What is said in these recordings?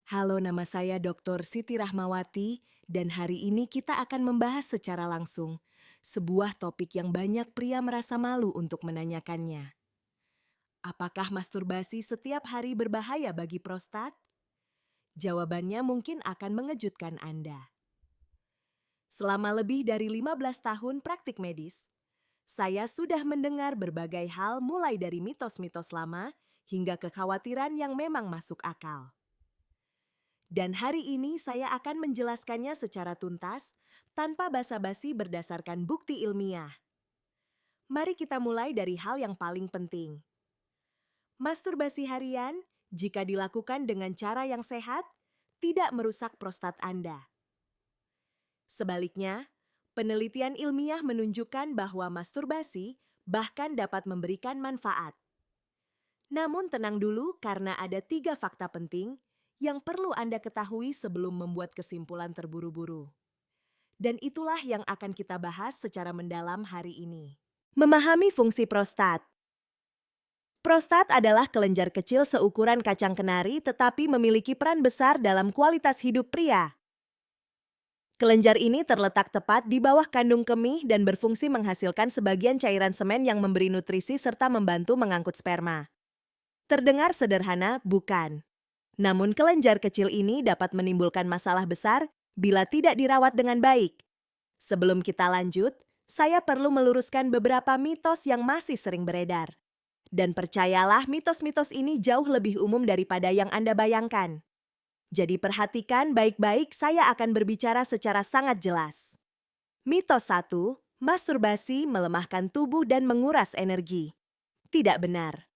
Halo, nama saya Dr. Siti Rahmawati dan hari ini kita akan membahas secara langsung sebuah topik yang banyak pria merasa malu untuk menanyakannya. Apakah masturbasi setiap hari berbahaya bagi prostat? Jawabannya mungkin akan mengejutkan Anda. Selama lebih dari 15 tahun praktik medis, saya sudah mendengar berbagai hal mulai dari mitos-mitos lama hingga kekhawatiran yang memang masuk akal. Dan hari ini saya akan menjelaskannya secara tuntas, tanpa basa-basi berdasarkan bukti ilmiah. Mari kita mulai dari hal yang paling penting. Masturbasi harian, jika dilakukan dengan cara yang sehat, tidak merusak prostat Anda. Sebaliknya, penelitian ilmiah menunjukkan bahwa masturbasi bahkan dapat memberikan manfaat. Namun tenang dulu karena ada 3 fakta penting yang perlu Anda ketahui sebelum membuat kesimpulan terburu-buru. Dan itulah yang akan kita bahas secara mendalam hari ini. Memahami fungsi prostat. Prostat adalah kelenjar kecil seukuran kacang kenari tetapi memiliki peran besar dalam kualitas hidup pria. Kelenjar ini terletak tepat di bawah kandung kemih dan berfungsi menghasilkan sebagian cairan semen yang memberi nutrisi serta membantu mengangkut sperma. Terdengar sederhana, bukan? Namun kelenjar kecil ini dapat menimbulkan masalah besar bila tidak dirawat dengan baik. Sebelum kita lanjut, saya perlu meluruskan beberapa mitos yang masih sering beredar. Dan percayalah, mitos-mitos ini jauh lebih umum daripada yang Anda bayangkan. Jadi perhatikan baik-baik, saya akan berbicara secara sangat jelas. Mitos 1, masturbasi melemahkan tubuh dan menguras energi. Tidak benar.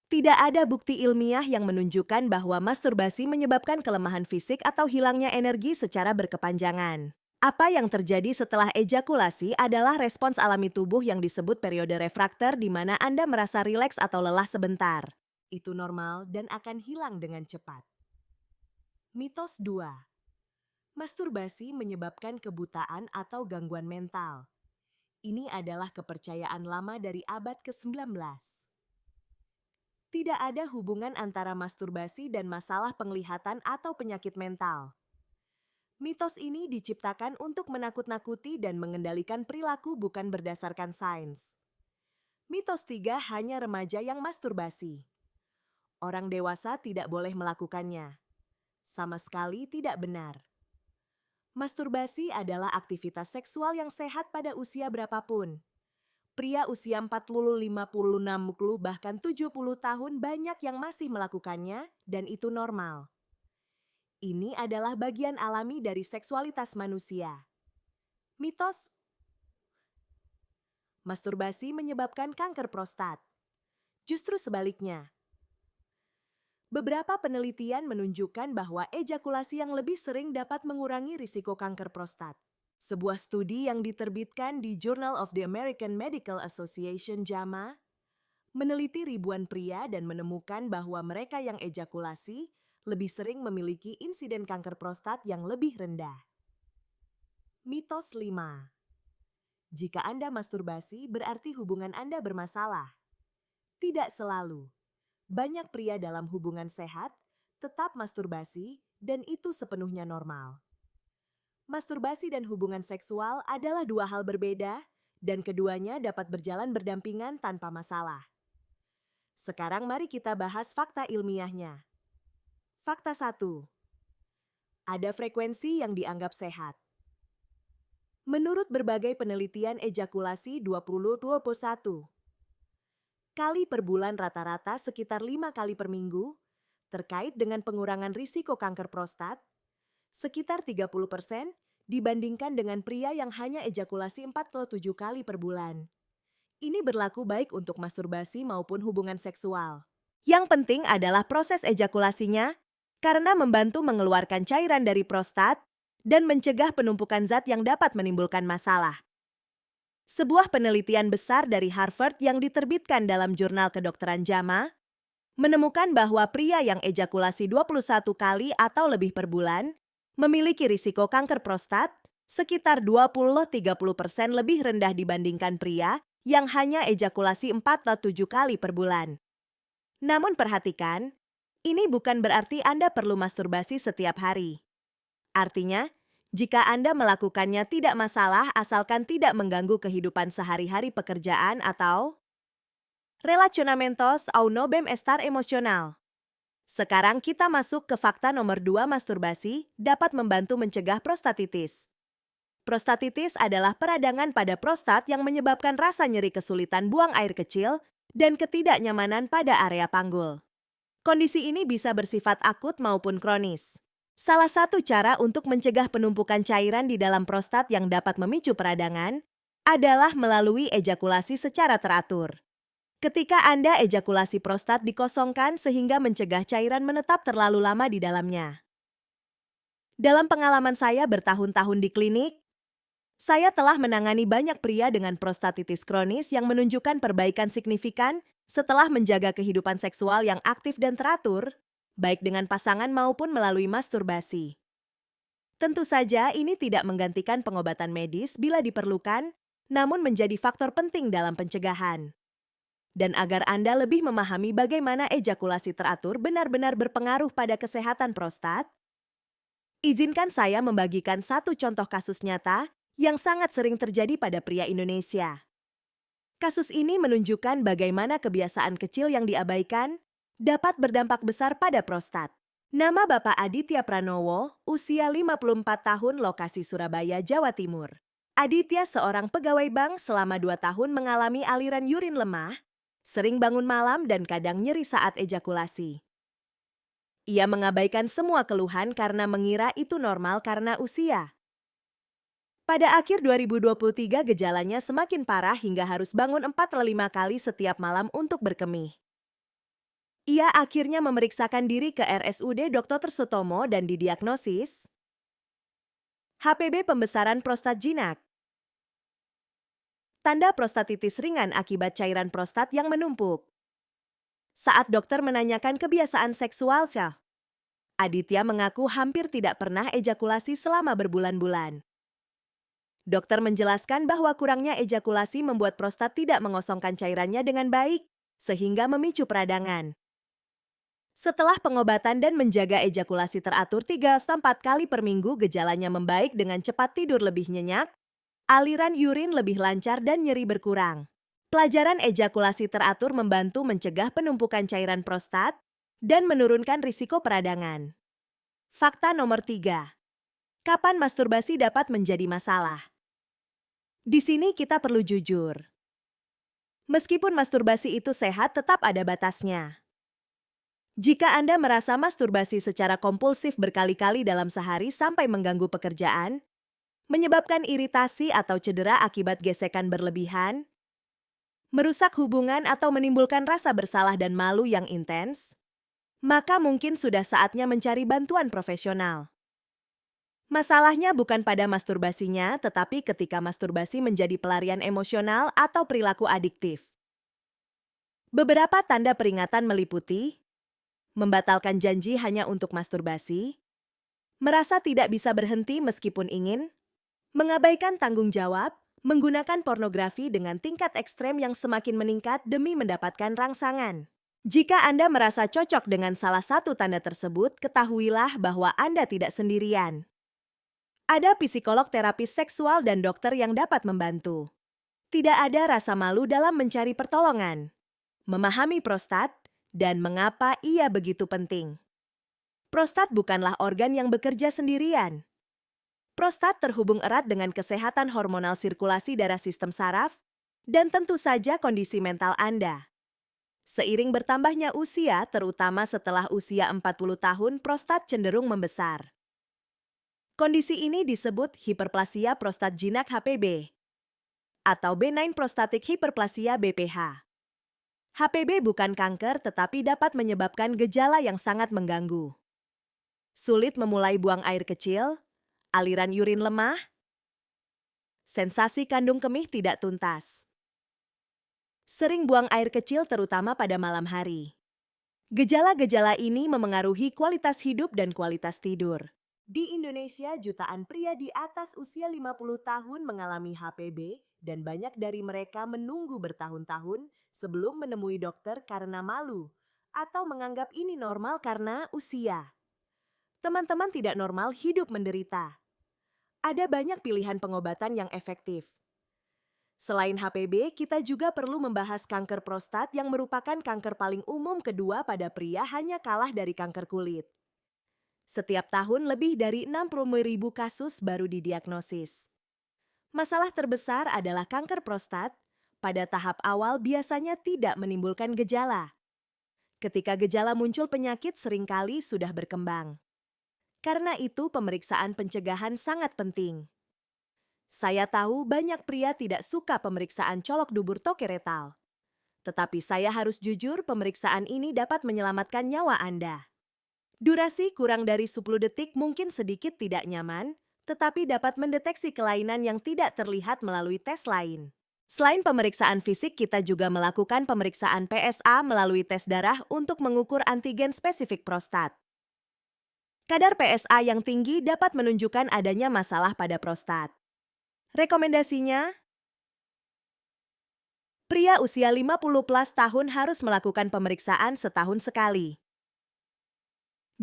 Tidak ada bukti ilmiah yang menunjukkan bahwa masturbasi menyebabkan kelemahan fisik atau hilangnya energi secara berkepanjangan. Apa yang terjadi setelah ejakulasi adalah respons alami tubuh yang disebut periode refraktor di mana Anda merasa rileks atau lelah sebentar. Itu normal dan akan hilang dengan cepat. Mitos 2. Masturbasi menyebabkan kebutaan atau gangguan mental. Ini adalah kepercayaan lama dari abad ke-19. Tidak ada hubungan antara masturbasi dan masalah penglihatan atau penyakit mental. Mitos ini diciptakan untuk menakut-nakuti dan mengendalikan perilaku bukan berdasarkan sains. Mitos 3, hanya remaja yang masturbasi. Orang dewasa tidak boleh melakukannya. Sama sekali tidak benar. Masturbasi adalah aktivitas seksual yang sehat pada usia berapapun. Pria usia 40, 50, 60, bahkan 70 tahun banyak yang masih melakukannya dan itu normal. Ini adalah bagian alami dari seksualitas manusia. Mitos masturbasi menyebabkan kanker prostat. Justru sebaliknya. Beberapa penelitian menunjukkan bahwa ejakulasi yang lebih sering dapat mengurangi risiko kanker prostat. Sebuah studi yang diterbitkan di Journal of the American Medical Association (JAMA) meneliti ribuan pria dan menemukan bahwa mereka yang ejakulasi lebih sering memiliki insiden kanker prostat yang lebih rendah. Mitos 5. Jika Anda masturbasi, berarti hubungan Anda bermasalah. Tidak selalu. Banyak pria dalam hubungan sehat tetap masturbasi dan itu sepenuhnya normal. Masturbasi dan hubungan seksual adalah 2 hal berbeda dan keduanya dapat berjalan berdampingan tanpa masalah. Sekarang mari kita bahas fakta ilmiahnya. Fakta 1. Ada frekuensi yang dianggap sehat. Menurut berbagai penelitian ejakulasi 20-21 kali per bulan rata-rata sekitar 5 kali per minggu, terkait dengan pengurangan risiko kanker prostat, sekitar 30% dibandingkan dengan pria yang hanya ejakulasi 47 kali per bulan. Ini berlaku baik untuk masturbasi maupun hubungan seksual. Yang penting adalah proses ejakulasinya karena membantu mengeluarkan cairan dari prostat dan mencegah penumpukan zat yang dapat menimbulkan masalah. Sebuah penelitian besar dari Harvard yang diterbitkan dalam jurnal kedokteran JAMA menemukan bahwa pria yang ejakulasi 21 kali atau lebih per bulan memiliki risiko kanker prostat sekitar 20-30% lebih rendah dibandingkan pria yang hanya ejakulasi 47 kali per bulan. Namun perhatikan, Ini bukan berarti Anda perlu masturbasi setiap hari. Artinya, jika Anda melakukannya tidak masalah asalkan tidak mengganggu kehidupan sehari-hari pekerjaan atau relacionamentos au no bem-estar emosional. Sekarang kita masuk ke fakta nomor 2, masturbasi dapat membantu mencegah prostatitis. Prostatitis adalah peradangan pada prostat yang menyebabkan rasa nyeri, kesulitan buang air kecil, dan ketidaknyamanan pada area panggul. Kondisi ini bisa bersifat akut maupun kronis. Salah satu cara untuk mencegah penumpukan cairan di dalam prostat yang dapat memicu peradangan adalah melalui ejakulasi secara teratur. Ketika Anda ejakulasi, prostat dikosongkan sehingga mencegah cairan menetap terlalu lama di dalamnya. Dalam pengalaman saya bertahun-tahun di klinik, saya telah menangani banyak pria dengan prostatitis kronis yang menunjukkan perbaikan signifikan setelah menjaga kehidupan seksual yang aktif dan teratur, baik dengan pasangan maupun melalui masturbasi. Tentu saja ini tidak menggantikan pengobatan medis bila diperlukan, namun menjadi faktor penting dalam pencegahan. Dan agar Anda lebih memahami bagaimana ejakulasi teratur benar-benar berpengaruh pada kesehatan prostat, izinkan saya membagikan satu contoh kasus nyata yang sangat sering terjadi pada pria Indonesia. Kasus ini menunjukkan bagaimana kebiasaan kecil yang diabaikan dapat berdampak besar pada prostat. Nama Bapak Aditya Pranowo, usia 54 tahun, lokasi Surabaya, Jawa Timur. Aditya seorang pegawai bank, selama 2 tahun mengalami aliran urin lemah, sering bangun malam dan kadang nyeri saat ejakulasi. Ia mengabaikan semua keluhan karena mengira itu normal karena usia. Pada akhir 2023 gejalanya semakin parah hingga harus bangun 4-5 kali setiap malam untuk berkemih. Ia akhirnya memeriksakan diri ke RSUD Dr. Sutomo dan didiagnosis HPB, pembesaran prostat jinak. Tanda prostatitis ringan akibat cairan prostat yang menumpuk. Saat dokter menanyakan kebiasaan seksualnya, Aditya mengaku hampir tidak pernah ejakulasi selama berbulan-bulan. Dokter menjelaskan bahwa kurangnya ejakulasi membuat prostat tidak mengosongkan cairannya dengan baik, sehingga memicu peradangan. Setelah pengobatan dan menjaga ejakulasi teratur 3-4 kali per minggu, gejalanya membaik dengan cepat, tidur lebih nyenyak, aliran urin lebih lancar dan nyeri berkurang. Pelajaran ejakulasi teratur membantu mencegah penumpukan cairan prostat dan menurunkan risiko peradangan. Fakta nomor 3. Kapan masturbasi dapat menjadi masalah? Di sini kita perlu jujur. Meskipun masturbasi itu sehat, tetap ada batasnya. Jika Anda merasa masturbasi secara kompulsif berkali-kali dalam sehari sampai mengganggu pekerjaan, menyebabkan iritasi atau cedera akibat gesekan berlebihan, merusak hubungan atau menimbulkan rasa bersalah dan malu yang intens, maka mungkin sudah saatnya mencari bantuan profesional. Masalahnya bukan pada masturbasinya, tetapi ketika masturbasi menjadi pelarian emosional atau perilaku adiktif. Beberapa tanda peringatan meliputi membatalkan janji hanya untuk masturbasi, merasa tidak bisa berhenti meskipun ingin, mengabaikan tanggung jawab, menggunakan pornografi dengan tingkat ekstrem yang semakin meningkat demi mendapatkan rangsangan. Jika Anda merasa cocok dengan salah satu tanda tersebut, ketahuilah bahwa Anda tidak sendirian. Ada psikolog, terapis seksual, dan dokter yang dapat membantu. Tidak ada rasa malu dalam mencari pertolongan. Memahami prostat dan mengapa ia begitu penting. Prostat bukanlah organ yang bekerja sendirian. Prostat terhubung erat dengan kesehatan hormonal, sirkulasi darah, sistem saraf, dan tentu saja kondisi mental Anda. Seiring bertambahnya usia, terutama setelah usia 40 tahun, prostat cenderung membesar. Kondisi ini disebut hiperplasia prostat jinak HPB atau benign prostatic hyperplasia BPH. HPB bukan kanker tetapi dapat menyebabkan gejala yang sangat mengganggu. Sulit memulai buang air kecil, aliran urin lemah, sensasi kandung kemih tidak tuntas. Sering buang air kecil terutama pada malam hari. Gejala-gejala ini memengaruhi kualitas hidup dan kualitas tidur. Di Indonesia, jutaan pria di atas usia 50 tahun mengalami HPB dan banyak dari mereka menunggu bertahun-tahun sebelum menemui dokter karena malu atau menganggap ini normal karena usia. Teman-teman tidak normal hidup menderita. Ada banyak pilihan pengobatan yang efektif. Selain HPV, kita juga perlu membahas kanker prostat yang merupakan kanker paling umum kedua pada pria, hanya kalah dari kanker kulit. Setiap tahun lebih dari 60.000 kasus baru didiagnosis. Masalah terbesar adalah kanker prostat. Pada tahap awal biasanya tidak menimbulkan gejala. Ketika gejala muncul, penyakit seringkali sudah berkembang. Karena itu pemeriksaan pencegahan sangat penting. Saya tahu banyak pria tidak suka pemeriksaan colok dubur tokeretal. Tetapi saya harus jujur, pemeriksaan ini dapat menyelamatkan nyawa Anda. Durasi kurang dari 10 detik mungkin sedikit tidak nyaman, tetapi dapat mendeteksi kelainan yang tidak terlihat melalui tes lain. Selain pemeriksaan fisik, kita juga melakukan pemeriksaan PSA melalui tes darah untuk mengukur antigen spesifik prostat. Kadar PSA yang tinggi dapat menunjukkan adanya masalah pada prostat. Rekomendasinya, pria usia 50+ tahun harus melakukan pemeriksaan setahun sekali.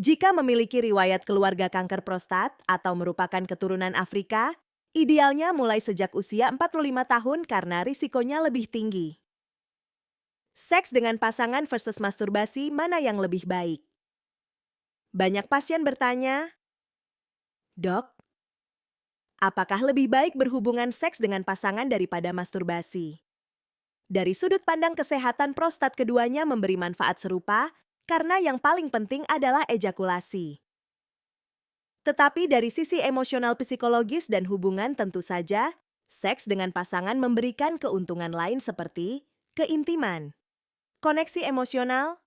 Jika memiliki riwayat keluarga kanker prostat atau merupakan keturunan Afrika, idealnya mulai sejak usia 45 tahun karena risikonya lebih tinggi. Seks dengan pasangan versus masturbasi, mana yang lebih baik? Banyak pasien bertanya, "Dok, apakah lebih baik berhubungan seks dengan pasangan daripada masturbasi?" Dari sudut pandang kesehatan prostat, keduanya memberi manfaat serupa karena yang paling penting adalah ejakulasi. Tetapi dari sisi emosional, psikologis, dan hubungan, tentu saja seks dengan pasangan memberikan keuntungan lain seperti keintiman, koneksi emosional,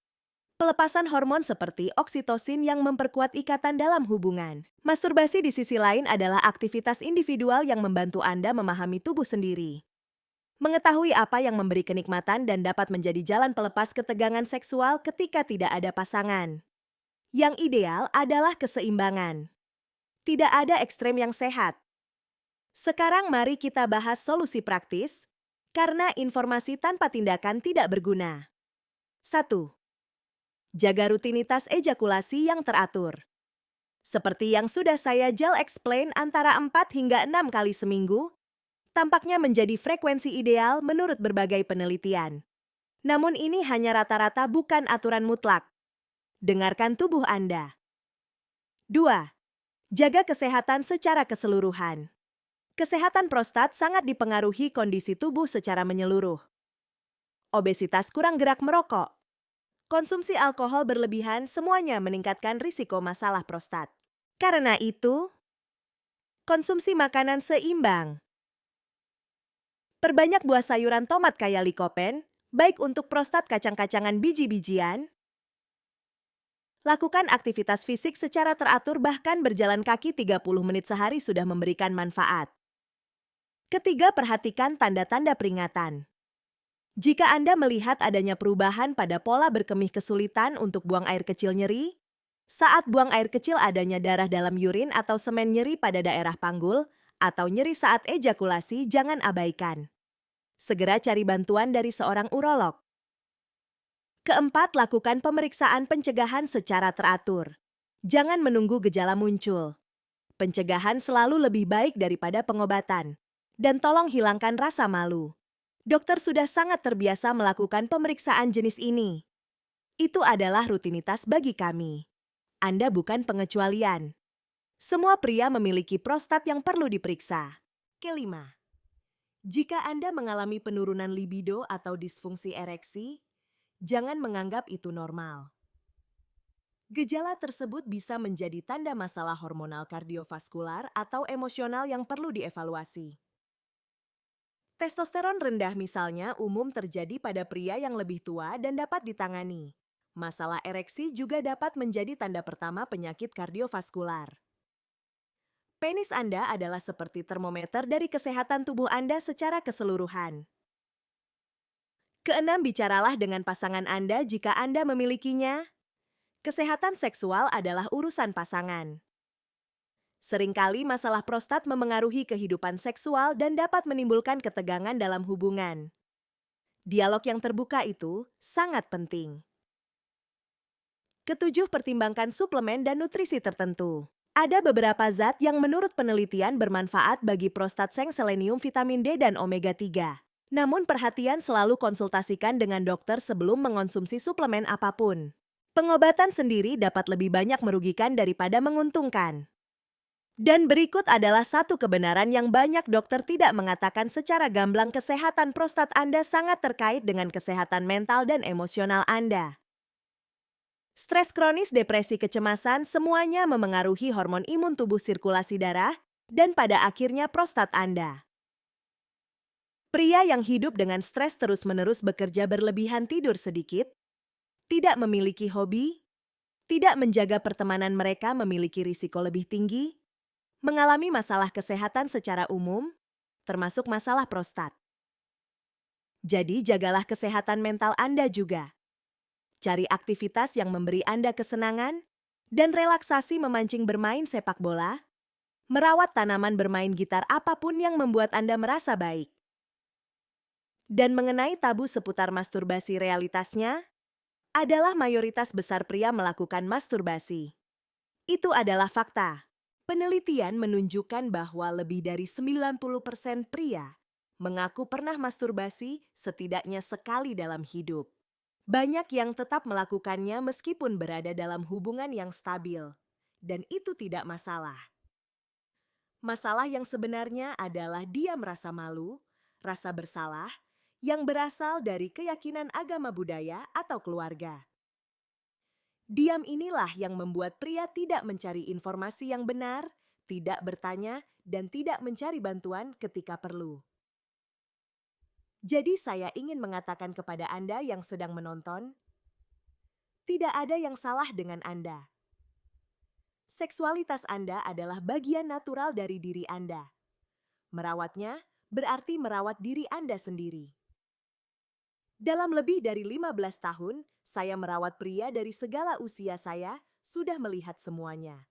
pelepasan hormon seperti oksitosin yang memperkuat ikatan dalam hubungan. Masturbasi di sisi lain adalah aktivitas individual yang membantu Anda memahami tubuh sendiri. Mengetahui apa yang memberi kenikmatan dan dapat menjadi jalan pelepas ketegangan seksual ketika tidak ada pasangan. Yang ideal adalah keseimbangan. Tidak ada ekstrem yang sehat. Sekarang mari kita bahas solusi praktis, karena informasi tanpa tindakan tidak berguna. 1. Jaga rutinitas ejakulasi yang teratur. Seperti yang sudah saya explain, antara 4 hingga 6 kali seminggu, tampaknya menjadi frekuensi ideal menurut berbagai penelitian. Namun ini hanya rata-rata, bukan aturan mutlak. Dengarkan tubuh Anda. 2. Jaga kesehatan secara keseluruhan. Kesehatan prostat sangat dipengaruhi kondisi tubuh secara menyeluruh. Obesitas, kurang gerak, merokok, konsumsi alkohol berlebihan, semuanya meningkatkan risiko masalah prostat. Karena itu, konsumsi makanan seimbang. Perbanyak buah sayuran, tomat kaya likopen, baik untuk prostat, kacang-kacangan, biji-bijian. Lakukan aktivitas fisik secara teratur, bahkan berjalan kaki 30 menit sehari sudah memberikan manfaat. Ketiga, perhatikan tanda-tanda peringatan. Jika Anda melihat adanya perubahan pada pola berkemih, kesulitan untuk buang air kecil, nyeri saat buang air kecil, adanya darah dalam urin atau semen, nyeri pada daerah panggul, atau nyeri saat ejakulasi, jangan abaikan. Segera cari bantuan dari seorang urolog. Keempat, lakukan pemeriksaan pencegahan secara teratur. Jangan menunggu gejala muncul. Pencegahan selalu lebih baik daripada pengobatan. Dan tolong hilangkan rasa malu. Dokter sudah sangat terbiasa melakukan pemeriksaan jenis ini. Itu adalah rutinitas bagi kami. Anda bukan pengecualian. Semua pria memiliki prostat yang perlu diperiksa. Kelima, jika Anda mengalami penurunan libido atau disfungsi ereksi, jangan menganggap itu normal. Gejala tersebut bisa menjadi tanda masalah hormonal, kardiovaskular, atau emosional yang perlu dievaluasi. Testosteron rendah misalnya umum terjadi pada pria yang lebih tua dan dapat ditangani. Masalah ereksi juga dapat menjadi tanda pertama penyakit kardiovaskular. Penis Anda adalah seperti termometer dari kesehatan tubuh Anda secara keseluruhan. Keenam, bicaralah dengan pasangan Anda jika Anda memilikinya. Kesehatan seksual adalah urusan pasangan. Seringkali masalah prostat memengaruhi kehidupan seksual dan dapat menimbulkan ketegangan dalam hubungan. Dialog yang terbuka itu sangat penting. Ketujuh, pertimbangkan suplemen dan nutrisi tertentu. Ada beberapa zat yang menurut penelitian bermanfaat bagi prostat, selenium, vitamin D, dan omega 3. Namun perhatian, selalu konsultasikan dengan dokter sebelum mengonsumsi suplemen apapun. Pengobatan sendiri dapat lebih banyak merugikan daripada menguntungkan. Dan berikut adalah satu kebenaran yang banyak dokter tidak mengatakan secara gamblang: kesehatan prostat Anda sangat terkait dengan kesehatan mental dan emosional Anda. Stres kronis, depresi, kecemasan, semuanya memengaruhi hormon imun tubuh, sirkulasi darah, dan pada akhirnya prostat Anda. Pria yang hidup dengan stres terus-menerus, bekerja berlebihan, tidur sedikit, tidak memiliki hobi, tidak menjaga pertemanan mereka, memiliki risiko lebih tinggi mengalami masalah kesehatan secara umum, termasuk masalah prostat. Jadi jagalah kesehatan mental Anda juga. Cari aktivitas yang memberi Anda kesenangan dan relaksasi, memancing, bermain sepak bola, merawat tanaman, bermain gitar, apapun yang membuat Anda merasa baik. Dan mengenai tabu seputar masturbasi, realitasnya adalah mayoritas besar pria melakukan masturbasi. Itu adalah fakta. Penelitian menunjukkan bahwa lebih dari 90% pria mengaku pernah masturbasi setidaknya sekali dalam hidup. Banyak yang tetap melakukannya meskipun berada dalam hubungan yang stabil. Dan itu tidak masalah. Masalah yang sebenarnya adalah dia merasa malu, rasa bersalah, yang berasal dari keyakinan agama, budaya, atau keluarga. Diam inilah yang membuat pria tidak mencari informasi yang benar, tidak bertanya, dan tidak mencari bantuan ketika perlu. Jadi saya ingin mengatakan kepada Anda yang sedang menonton, tidak ada yang salah dengan Anda. Seksualitas Anda adalah bagian natural dari diri Anda. Merawatnya berarti merawat diri Anda sendiri. Dalam lebih dari 15 tahun, saya merawat pria dari segala usia. Saya sudah melihat semuanya.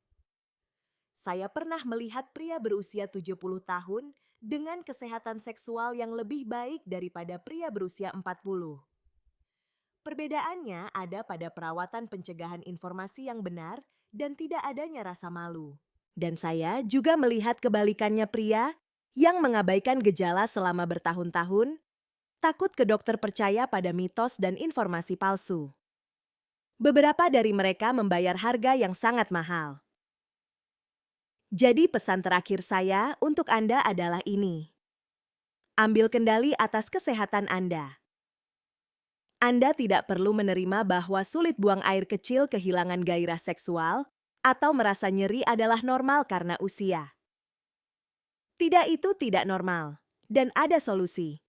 Saya pernah melihat pria berusia 70 tahun dengan kesehatan seksual yang lebih baik daripada pria berusia 40. Perbedaannya ada pada perawatan, pencegahan, informasi yang benar, dan tidak adanya rasa malu. Dan saya juga melihat kebalikannya, pria yang mengabaikan gejala selama bertahun-tahun, takut ke dokter, percaya pada mitos dan informasi palsu. Beberapa dari mereka membayar harga yang sangat mahal. Jadi pesan terakhir saya untuk Anda adalah ini. Ambil kendali atas kesehatan Anda. Anda tidak perlu menerima bahwa sulit buang air kecil, kehilangan gairah seksual, atau merasa nyeri adalah normal karena usia. Tidak, itu tidak normal. Dan ada solusi.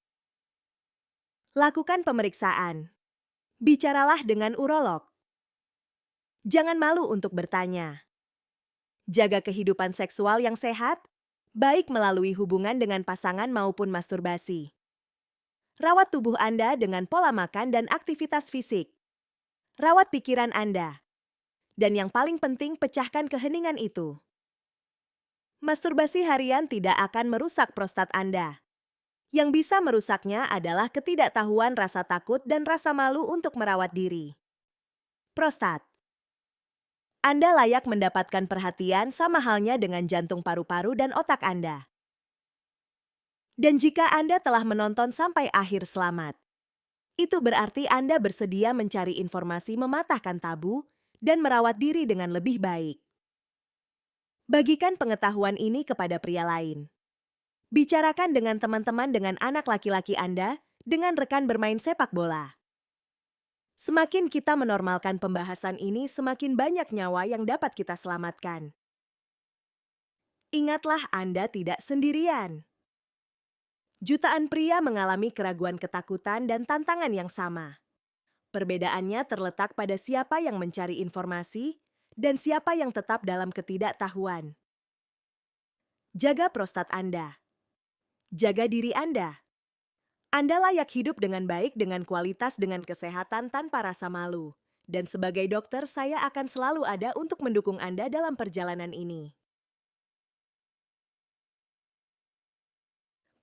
Lakukan pemeriksaan. Bicaralah dengan urolog. Jangan malu untuk bertanya. Jaga kehidupan seksual yang sehat, baik melalui hubungan dengan pasangan maupun masturbasi. Rawat tubuh Anda dengan pola makan dan aktivitas fisik. Rawat pikiran Anda. Dan yang paling penting, pecahkan keheningan itu. Masturbasi harian tidak akan merusak prostat Anda. Yang bisa merusaknya adalah ketidaktahuan, rasa takut, dan rasa malu untuk merawat diri. Prostat. Anda layak mendapatkan perhatian, sama halnya dengan jantung, paru-paru, dan otak Anda. Dan jika Anda telah menonton sampai akhir, selamat. Itu berarti Anda bersedia mencari informasi, mematahkan tabu, dan merawat diri dengan lebih baik. Bagikan pengetahuan ini kepada pria lain. Bicarakan dengan teman-teman, dengan anak laki-laki Anda, dengan rekan bermain sepak bola. Semakin kita menormalkan pembahasan ini, semakin banyak nyawa yang dapat kita selamatkan. Ingatlah, Anda tidak sendirian. Jutaan pria mengalami keraguan, ketakutan, dan tantangan yang sama. Perbedaannya terletak pada siapa yang mencari informasi dan siapa yang tetap dalam ketidaktahuan. Jaga prostat Anda. Jaga diri Anda. Anda layak hidup dengan baik, dengan kualitas, dengan kesehatan, tanpa rasa malu. Dan sebagai dokter, saya akan selalu ada untuk mendukung Anda dalam perjalanan ini.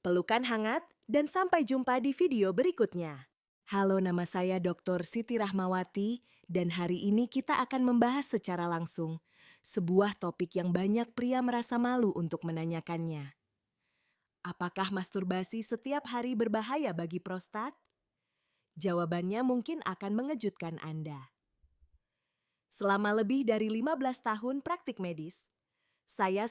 Pelukan hangat, dan sampai jumpa di video berikutnya. Halo, nama saya Dr. Siti Rahmawati Dan hari ini kita akan membahas secara langsung sebuah topik yang banyak pria merasa malu untuk menanyakannya. Apakah masturbasi setiap hari berbahaya bagi prostat? Jawabannya mungkin akan mengejutkan Anda. Selama lebih dari 15 tahun praktik medis, saya